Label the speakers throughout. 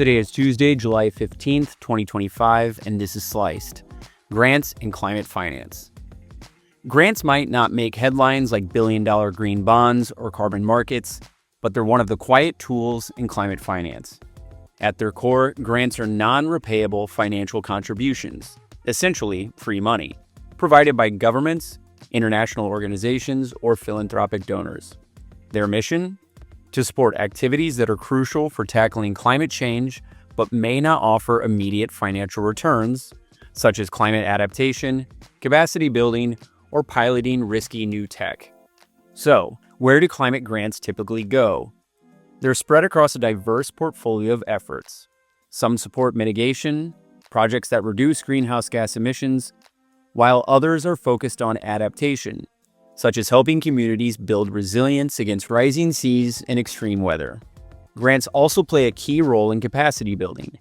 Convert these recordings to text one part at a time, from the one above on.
Speaker 1: Today is Tuesday, July 15th, 2025, and this is Sliced: Grants in Climate Finance. Grants might not make headlines like billion-dollar green bonds or carbon markets, but they're one of the quiet tools in climate finance. At their core, grants are non-repayable financial contributions, essentially free money, provided by governments, international organizations, or philanthropic donors. Their mission? To support activities that are crucial for tackling climate change but may not offer immediate financial returns, such as climate adaptation, capacity building, or piloting risky new tech. So, where do climate grants typically go? They're spread across a diverse portfolio of efforts. Some support mitigation, projects that reduce greenhouse gas emissions, while others are focused on adaptation, such as helping communities build resilience against rising seas and extreme weather. Grants also play a key role in capacity building,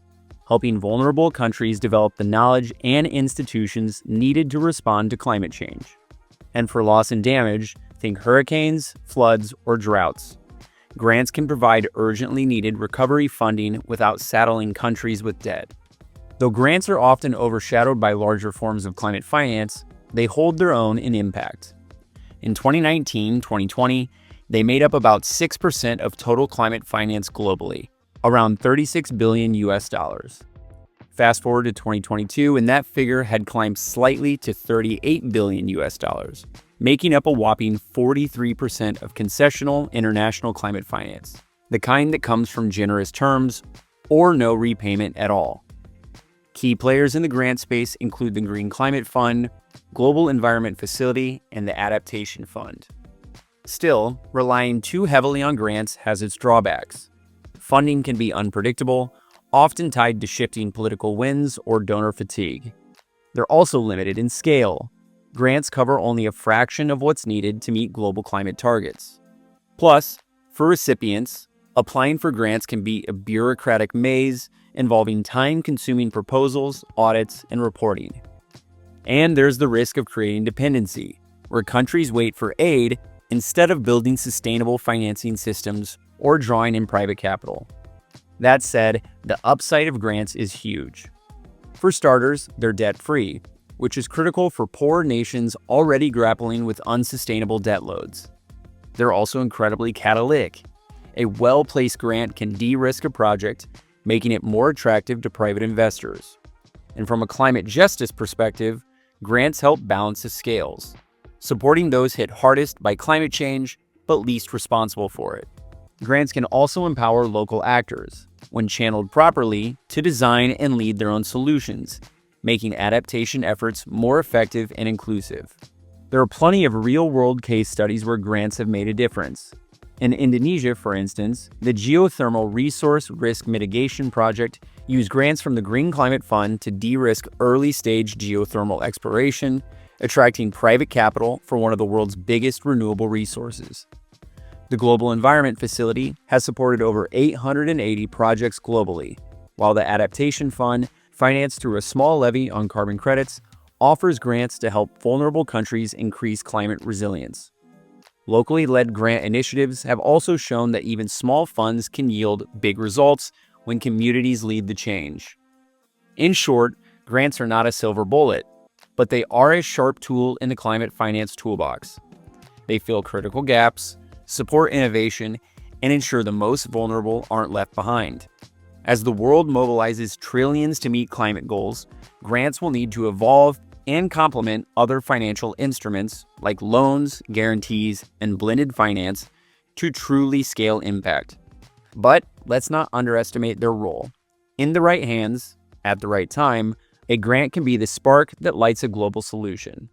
Speaker 1: helping vulnerable countries develop the knowledge and institutions needed to respond to climate change. And for loss and damage, think hurricanes, floods, or droughts. Grants can provide urgently needed recovery funding without saddling countries with debt. Though grants are often overshadowed by larger forms of climate finance, they hold their own in impact. In 2019-2020, they made up about 6% of total climate finance globally, around $36 billion. Fast forward to 2022, and that figure had climbed slightly to $38 billion, making up a whopping 43% of concessional international climate finance, the kind that comes from generous terms or no repayment at all. Key players in the grant space include the Green Climate Fund, Global Environment Facility, and the Adaptation Fund. Still, relying too heavily on grants has its drawbacks. Funding can be unpredictable, often tied to shifting political winds or donor fatigue. They're also limited in scale. Grants cover only a fraction of what's needed to meet global climate targets. Plus, for recipients, applying for grants can be a bureaucratic maze involving time-consuming proposals, audits, and reporting. And there's the risk of creating dependency, where countries wait for aid instead of building sustainable financing systems or drawing in private capital. That said, the upside of grants is huge. For starters, they're debt-free, which is critical for poor nations already grappling with unsustainable debt loads. They're also incredibly catalytic. A well-placed grant can de-risk a project, making it more attractive to private investors. And from a climate justice perspective, grants help balance the scales, supporting those hit hardest by climate change but least responsible for it. Grants can also empower local actors, when channeled properly, to design and lead their own solutions, making adaptation efforts more effective and inclusive. There are plenty of real-world case studies where grants have made a difference. In Indonesia, for instance, the Geothermal Resource Risk Mitigation Project used grants from the Green Climate Fund to de-risk early-stage geothermal exploration, attracting private capital for one of the world's biggest renewable resources. The Global Environment Facility has supported over 880 projects globally, while the Adaptation Fund, financed through a small levy on carbon credits, offers grants to help vulnerable countries increase climate resilience. Locally led grant initiatives have also shown that even small funds can yield big results when communities lead the change. In short, grants are not a silver bullet, but they are a sharp tool in the climate finance toolbox. They fill critical gaps, support innovation, and ensure the most vulnerable aren't left behind. As the world mobilizes trillions to meet climate goals, grants will need to evolve and complement other financial instruments like loans, guarantees, and blended finance to truly scale impact. But let's not underestimate their role. In the right hands, at the right time, a grant can be the spark that lights a global solution.